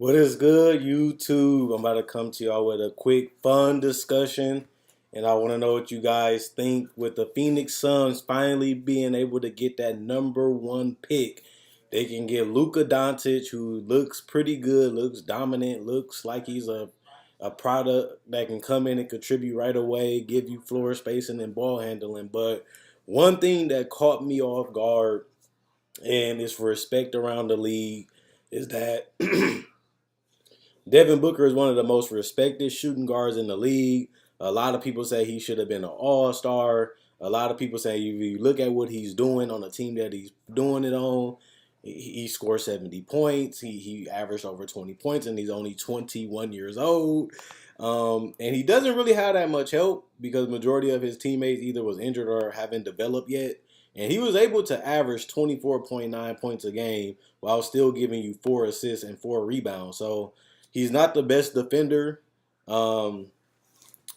What is good, YouTube? I'm about to come to y'all with a quick, fun discussion, and I want to know what you guys think with the Phoenix Suns finally being able to get that number one pick. They can get Luka Doncic, who looks pretty good, looks dominant, looks like he's a product that can come in and contribute right away, give you floor spacing and ball handling. But one thing that caught me off guard, and is for respect around the league, is that Devin Booker is one of the most respected shooting guards in the league. A lot of people say he should have been an all-star. A lot of people say if you look at what he's doing on the team that he's doing it on, he scored 70 points. He averaged over 20 points, and he's only 21 years old. And he doesn't really have that much help because majority of his teammates either was injured or haven't developed yet. And he was able to average 24.9 points a game while still giving you 4 assists and 4 rebounds. So he's not the best defender. Um,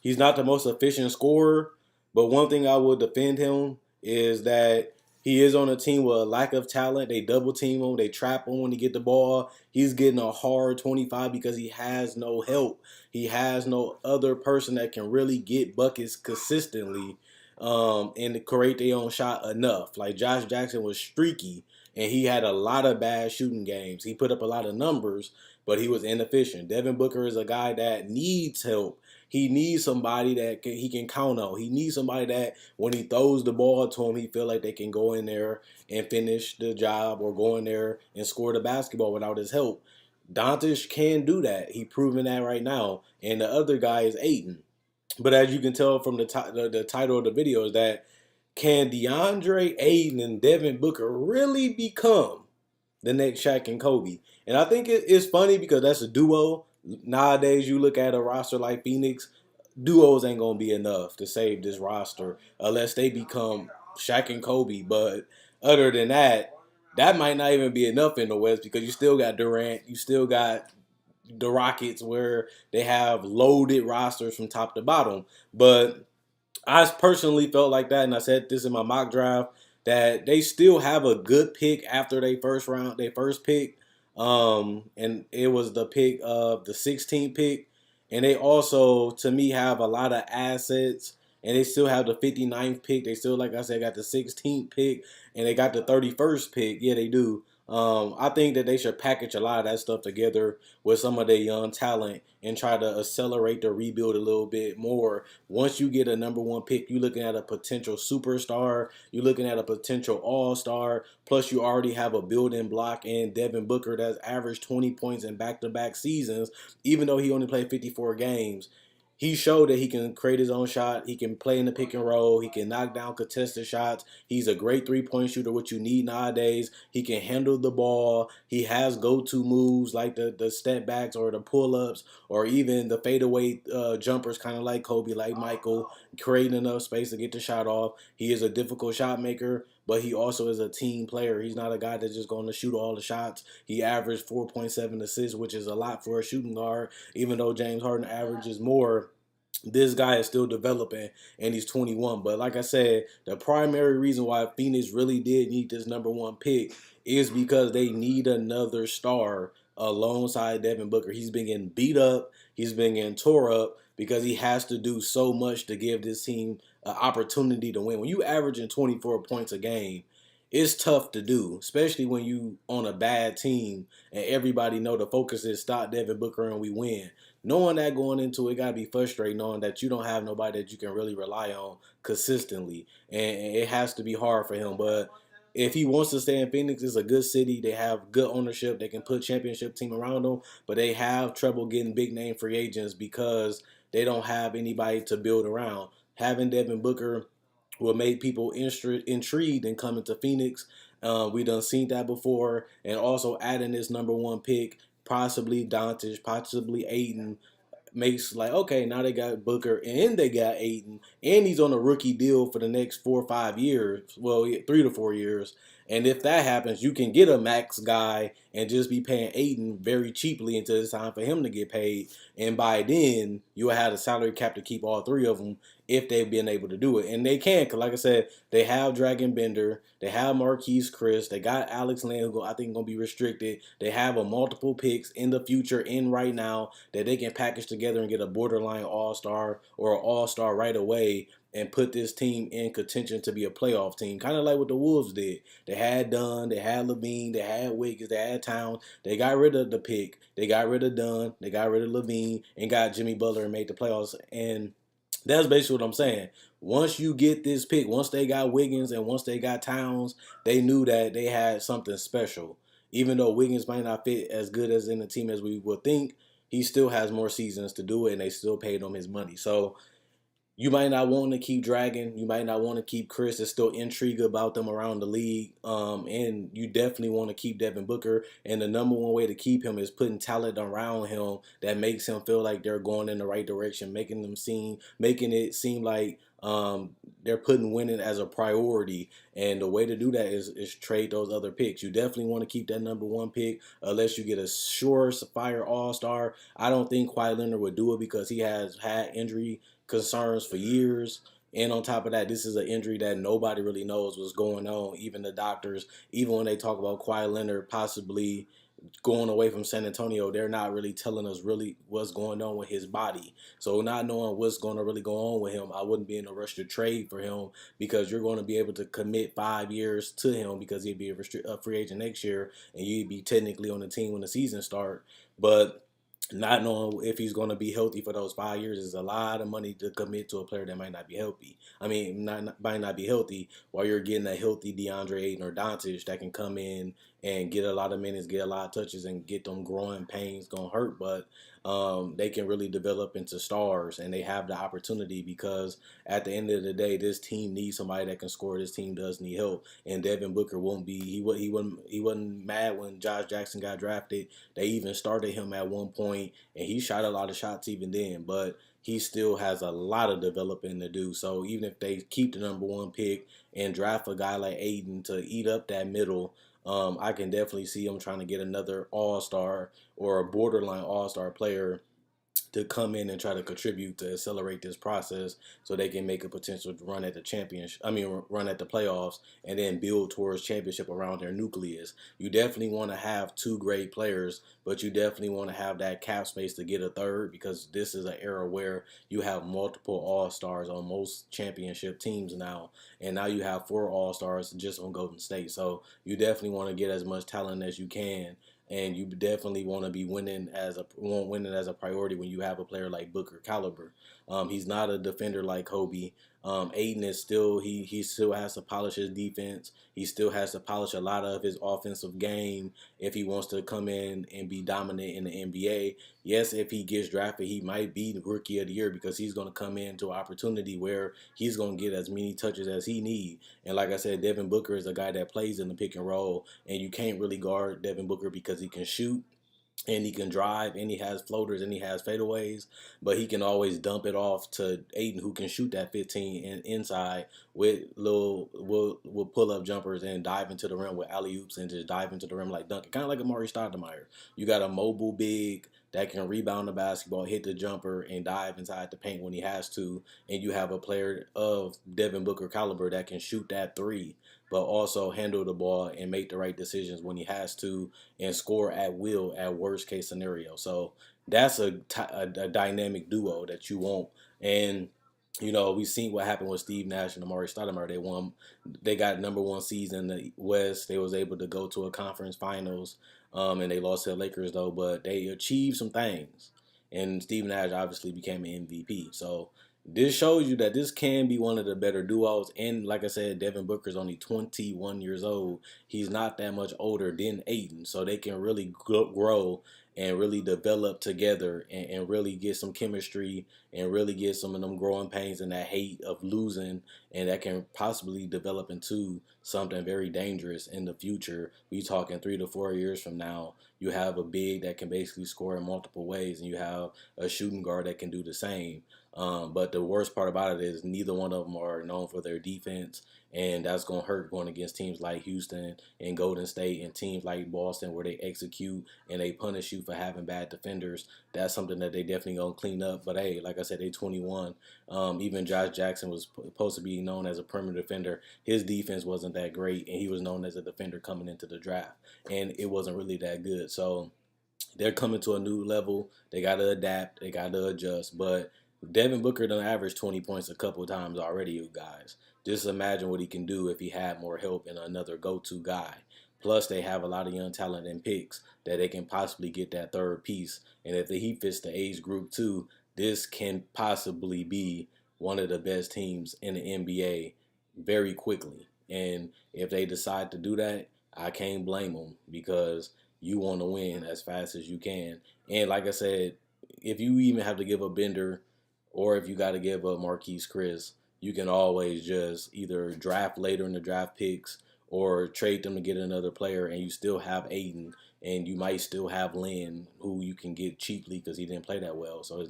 he's not the most efficient scorer. But one thing I will defend him is that he is on a team with a lack of talent. They double team him. They trap him when he get the ball. He's getting a hard 25 because he has no help. He has no other person that can really get buckets consistently and create their own shot enough. Like Josh Jackson was streaky, and he had a lot of bad shooting games. He put up a lot of numbers, but he was inefficient. Devin Booker is a guy that needs help. He needs somebody that he can count on. He needs somebody that when he throws the ball to him, he feel like they can go in there and finish the job or go in there and score the basketball without his help. Doncic can do that. He's proving that right now. And the other guy is Ayton. But as you can tell from the title of the video is that can Deandre, Ayton, and Devin Booker really become the next Shaq and Kobe? And I think it's funny because that's a duo. Nowadays, you look at a roster like Phoenix, duos ain't gonna be enough to save this roster unless they become Shaq and Kobe. But other than that, that might not even be enough in the West because you still got Durant, you still got the Rockets where they have loaded rosters from top to bottom. But I personally felt like that, and I said this in my mock draft that they still have a good pick after their first pick, and it was the pick of the 16th pick, and they also to me have a lot of assets, and they still have the 59th pick. They still, like I said, got the 16th pick, and they got the 31st pick. Yeah, they do. I think that they should package a lot of that stuff together with some of their young talent and try to accelerate the rebuild a little bit more. Once you get a number one pick, you're looking at a potential superstar. You're looking at a potential all-star. Plus, you already have a building block in Devin Booker that's averaged 20 points in back-to-back seasons, even though he only played 54 games. He showed that he can create his own shot. He can play in the pick and roll. He can knock down contested shots. He's a great three-point shooter, what you need nowadays. He can handle the ball. He has go-to moves like the step backs or the pull-ups or even the fadeaway jumpers, kind of like Kobe, like Michael, creating enough space to get the shot off. He is a difficult shot maker, but he also is a team player. He's not a guy that's just going to shoot all the shots. He averaged 4.7 assists, which is a lot for a shooting guard, even though James Harden averages more. This guy is still developing and he's 21. But like I said, the primary reason why Phoenix really did need this number one pick is because they need another star alongside Devin Booker. He's been getting beat up. He's been getting tore up because he has to do so much to give this team an opportunity to win. When you averaging 24 points a game, it's tough to do, especially when you on a bad team and everybody know the focus is stop Devin Booker and we win. Knowing that going into it got to be frustrating, knowing that you don't have nobody that you can really rely on consistently, and it has to be hard for him. But if he wants to stay in Phoenix, it's a good city. They have good ownership. They can put championship team around them, but they have trouble getting big name free agents because they don't have anybody to build around. Having Devin Booker will make people intrigued in coming to Phoenix. We done seen that before, and also adding this number one pick, possibly Doncic, possibly Ayton, makes like, okay, now they got Booker and they got Ayton, and he's on a rookie deal for the next 4 or 5 years. Well, 3 to 4 years. And if that happens, you can get a max guy and just be paying Ayton very cheaply until it's time for him to get paid. And by then, you'll have the salary cap to keep all three of them if they've been able to do it. And they can, because like I said, they have Dragon Bender, they have Marquise Chris, they got Alex Len, who I think going to be restricted. They have a multiple picks in the future, in right now, that they can package together and get a borderline all-star or an all-star right away and put this team in contention to be a playoff team, kind of like what the Wolves did. They had Dunn, they had Levine, they had Wiggins, they had Towns. They got rid of the pick, they got rid of Dunn, they got rid of Levine, and got Jimmy Butler and made the playoffs. And that's basically what I'm saying. Once you get this pick, once they got Wiggins and once they got Towns, they knew that they had something special. Even though Wiggins might not fit as good as in the team as we would think, he still has more seasons to do it, and they still paid him his money. So you might not want to keep Dragon. You might not want to keep Chris. There's still intrigue about them around the league. And you definitely want to keep Devin Booker. And the number one way to keep him is putting talent around him that makes him feel like they're going in the right direction, making it seem like they're putting winning as a priority. And the way to do that is trade those other picks. You definitely want to keep that number one pick unless you get a sure fire all-star. I don't think Kawhi Leonard would do it because he has had injury concerns for years. And on top of that, this is an injury that nobody really knows what's going on. Even the doctors, even when they talk about Kawhi Leonard possibly going away from San Antonio, they're not really telling us really what's going on with his body. So not knowing what's going to really go on with him, I wouldn't be in a rush to trade for him because you're going to be able to commit 5 years to him because he'd be a free agent next year and you'd be technically on the team when the season starts. But not knowing if he's going to be healthy for those 5 years is a lot of money to commit to a player that might not be healthy. I mean, might not be healthy while you're getting a healthy Deandre Ayton or Doncic that can come in and get a lot of minutes, get a lot of touches, and get them growing pains going to hurt. But they can really develop into stars, and they have the opportunity because at the end of the day, this team needs somebody that can score. This team does need help, and Devin Booker won't be. He wasn't mad when Josh Jackson got drafted. They even started him at one point, and he shot a lot of shots even then. But he still has a lot of developing to do. So even if they keep the number one pick and draft a guy like Ayton to eat up that middle, I can definitely see him trying to get another all-star or a borderline all-star player to come in and try to contribute to accelerate this process so they can make a potential run at the championship. I mean, run at the playoffs and then build towards championship around their nucleus. You definitely want to have two great players, but you definitely want to have that cap space to get a third because this is an era where you have multiple all-stars on most championship teams now. And now you have 4 all-stars just on Golden State. So you definitely want to get as much talent as you can and you definitely want to be winning as a priority when you have a player like Booker caliber. He's not a defender like Kobe. Ayton is still he still has to polish his defense. He still has to polish a lot of his offensive game if he wants to come in and be dominant in the NBA. Yes, if he gets drafted, he might be the rookie of the year because he's going to come into an opportunity where he's going to get as many touches as he needs. And like I said, Devin Booker is a guy that plays in the pick and roll, and you can't really guard Devin Booker because he can shoot and he can drive, and he has floaters, and he has fadeaways, but he can always dump it off to Ayton, who can shoot that 15 and inside with will pull up jumpers and dive into the rim with alley oops and just dive into the rim like dunking, kind of like Amari Stoudemire. You got a mobile big that can rebound the basketball, hit the jumper, and dive inside the paint when he has to, and you have a player of Devin Booker caliber that can shoot that three, but also handle the ball and make the right decisions when he has to and score at will at worst case scenario. So that's a dynamic duo that you want. And we've seen what happened with Steve Nash and Amari Stoudemire. They got number one seeds in the West. They was able to go to a conference finals, and they lost to the Lakers though. But they achieved some things, and Steve Nash obviously became an MVP. So this shows you that this can be one of the better duos. And like I said, Devin Booker's only 21 years old. He's not that much older than Ayton. So they can really grow and really develop together and really get some chemistry and really get some of them growing pains and that hate of losing. And that can possibly develop into something very dangerous in the future. We talking 3 to 4 years from now. You have a big that can basically score in multiple ways, and you have a shooting guard that can do the same. But the worst part about it is neither one of them are known for their defense, and that's going to hurt going against teams like Houston and Golden State and teams like Boston where they execute and they punish you for having bad defenders. That's something that they definitely going to clean up. But hey, like Like I said, they 21. Even Josh Jackson was supposed to be known as a perimeter defender. His defense wasn't that great, and he was known as a defender coming into the draft, and it wasn't really that good. So they're coming to a new level. They got to adapt. They got to adjust. But Devin Booker done averaged 20 points a couple of times already, you guys. Just imagine what he can do if he had more help and another go-to guy. Plus, they have a lot of young talent and picks that they can possibly get that third piece. And if he fits the age group too, this can possibly be one of the best teams in the NBA very quickly. And if they decide to do that, I can't blame them because you want to win as fast as you can. And like I said, if you even have to give a Bender or if you got to give a Marquise Chris, you can always just either draft later in the draft picks or trade them to get another player, and you still have Ayton, and you might still have Lynn, who you can get cheaply because he didn't play that well. So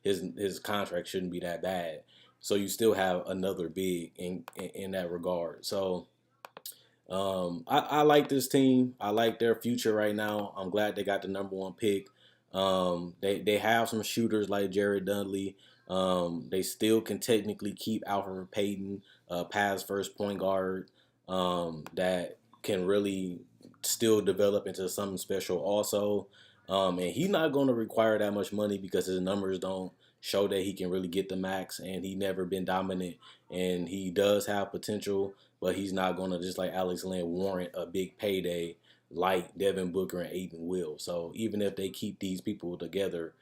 his contract shouldn't be that bad. So you still have another big in that regard. So I like this team. I like their future right now. I'm glad they got the number one pick. They have some shooters like Jared Dudley. They still can technically keep Alfred Payton, past first point guard, that can really still develop into something special also. And he's not going to require that much money because his numbers don't show that he can really get the max, and he never been dominant, and he does have potential, but he's not going to, just like Alex Len, warrant a big payday like Devin Booker and Ayton will. So even if they keep these people together,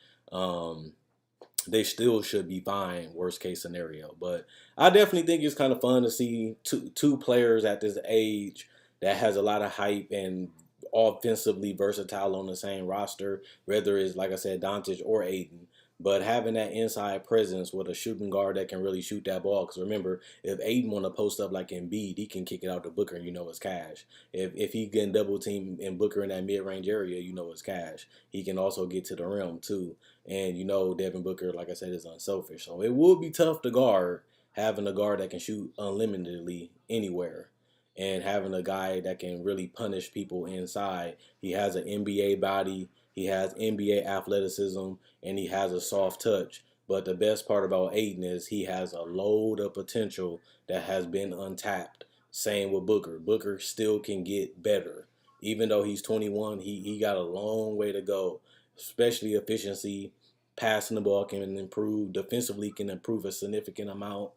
they still should be fine, worst case scenario. But I definitely think it's kind of fun to see two players at this age that has a lot of hype and offensively versatile on the same roster, whether it's, like I said, Doncic or Ayton. But having that inside presence with a shooting guard that can really shoot that ball. Because remember, if Ayton want to post up like Embiid, he can kick it out to Booker and you know it's cash. If he getting double team and Booker in that mid-range area, you know it's cash. He can also get to the rim too. And you know Devin Booker, like I said, is unselfish. So it will be tough to guard, having a guard that can shoot unlimitedly anywhere. And having a guy that can really punish people inside. He has an NBA body. He has NBA athleticism, and he has a soft touch. But the best part about Ayton is he has a load of potential that has been untapped. Same with Booker. Booker still can get better. Even though he's 21, he got a long way to go, especially efficiency. Passing the ball can improve. Defensively can improve a significant amount.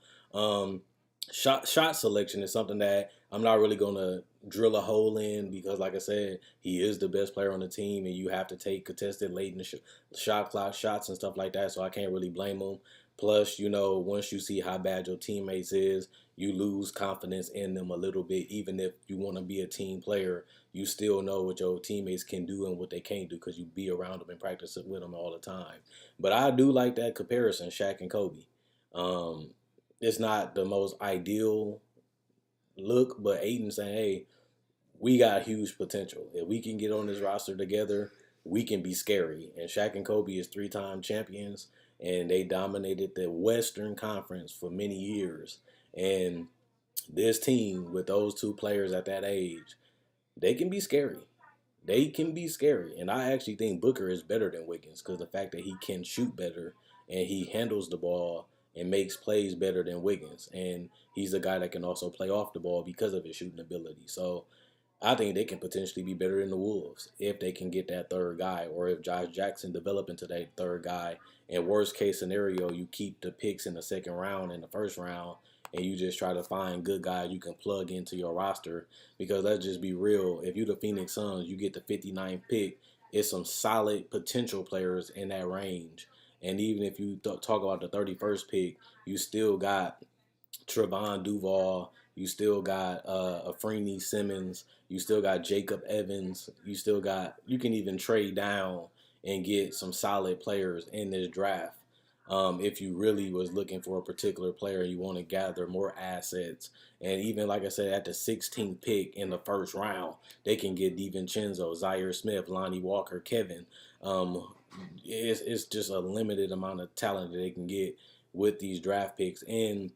Shot selection is something that I'm not really going to drill a hole in because, like I said, he is the best player on the team, and you have to take contested late in the shot clock shots and stuff like that, so I can't really blame him. Plus, you know, once you see how bad your teammates is, you lose confidence in them a little bit. Even if you want to be a team player, you still know what your teammates can do and what they can't do because you be around them and practice with them all the time. But I do like that comparison, Shaq and Kobe. It's not the most ideal look, but Ayton saying, hey, we got huge potential. If we can get on this roster together, we can be scary. And Shaq and Kobe is 3-time champions, and they dominated the Western Conference for many years. And this team, with those two players at that age, they can be scary. They can be scary. And I actually think Booker is better than Wiggins because the fact that he can shoot better and he handles the ball and makes plays better than Wiggins. And he's a guy that can also play off the ball because of his shooting ability. So I think they can potentially be better than the Wolves if they can get that third guy, or if Josh Jackson develop into that third guy. And worst case scenario, you keep the picks in the second round and the first round, and you just try to find good guys you can plug into your roster. Because let's just be real, if you're the Phoenix Suns, you get the 59th pick, it's some solid potential players in that range. And even if you talk about the 31st pick, you still got Trevon Duval, you still got Afreni Simmons, you still got Jacob Evans, you can even trade down and get some solid players in this draft. If you really was looking for a particular player, you want to gather more assets. And even, like I said, at the 16th pick in the first round, they can get DiVincenzo, Zaire Smith, Lonnie Walker, Kevin. It's just a limited amount of talent that they can get with these draft picks, and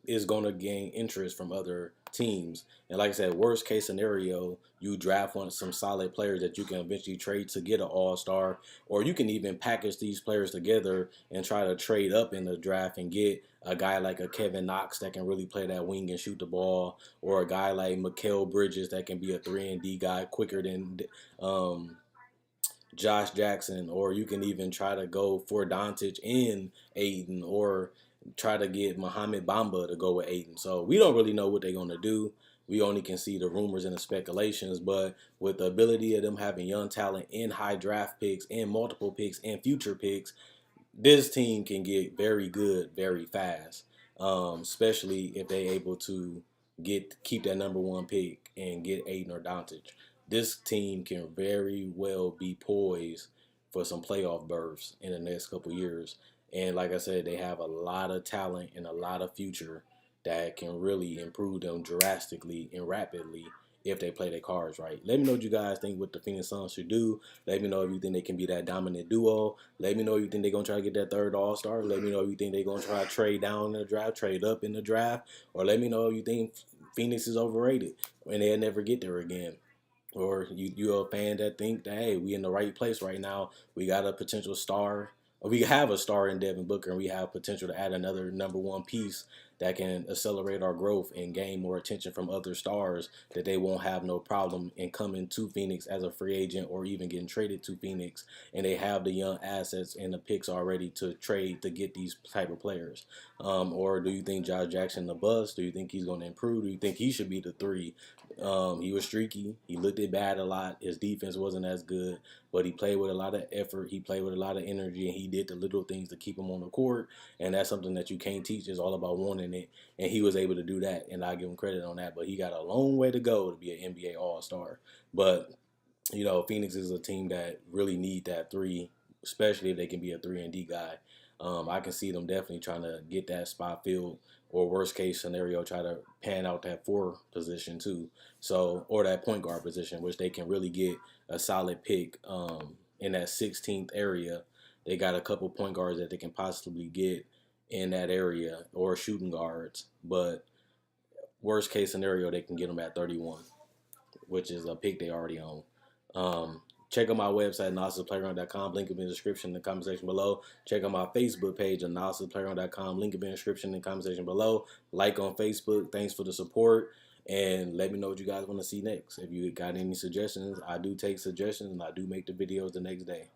is going to gain interest from other teams. And like I said, worst case scenario, you draft some solid players that you can eventually trade to get an all-star, or you can even package these players together and try to trade up in the draft and get a guy like a Kevin Knox that can really play that wing and shoot the ball, or a guy like Mikal Bridges that can be a 3-and-D guy quicker than Josh Jackson, or you can even try to go for Doncic and Ayton, or try to get Mohamed Bamba to go with Ayton. So we don't really know what they're going to do. We only can see the rumors and the speculations, but with the ability of them having young talent and high draft picks and multiple picks and future picks, this team can get very good very fast, especially if they're able to keep that number one pick and get Ayton or Doncic. This team can very well be poised for some playoff berths in the next couple years. And like I said, they have a lot of talent and a lot of future that can really improve them drastically and rapidly if they play their cards right. Let me know what you guys think what the Phoenix Suns should do. Let me know if you think they can be that dominant duo. Let me know if you think they're going to try to get that third all-star. Let me know if you think they're going to try to trade down in the draft, trade up in the draft. Or let me know if you think Phoenix is overrated and they'll never get there again. Or you're a fan that think that, hey, we in the right place right now. We got a potential star. We have a star in Devin Booker, and we have potential to add another number one piece that can accelerate our growth and gain more attention from other stars, that they won't have no problem in coming to Phoenix as a free agent or even getting traded to Phoenix. And they have the young assets and the picks already to trade to get these type of players. Or do you think Josh Jackson the bust? Do you think he's going to improve? Do you think he should be the 3? He was streaky. He looked it bad a lot. His defense wasn't as good, but he played with a lot of effort. He played with a lot of energy, and he did the little things to keep him on the court. And that's something that you can't teach. It's all about wanting it. And he was able to do that, and I give him credit on that. But he got a long way to go to be an NBA All-Star. But Phoenix is a team that really need that 3, especially if they can be a 3-and-D guy. I can see them definitely trying to get that spot filled, or worst case scenario, try to pan out that 4 position too. So, or that point guard position, which they can really get a solid pick in that 16th area. They got a couple point guards that they can possibly get in that area, or shooting guards. But worst case scenario, they can get them at 31, which is a pick they already own. Check out my website, analysisplayground.com. Link in the description in the comment section below. Check out my Facebook page, analysisplayground.com. Link in the description in the comment section below. Like on Facebook. Thanks for the support. And let me know what you guys want to see next. If you got any suggestions, I do take suggestions, and I do make the videos the next day.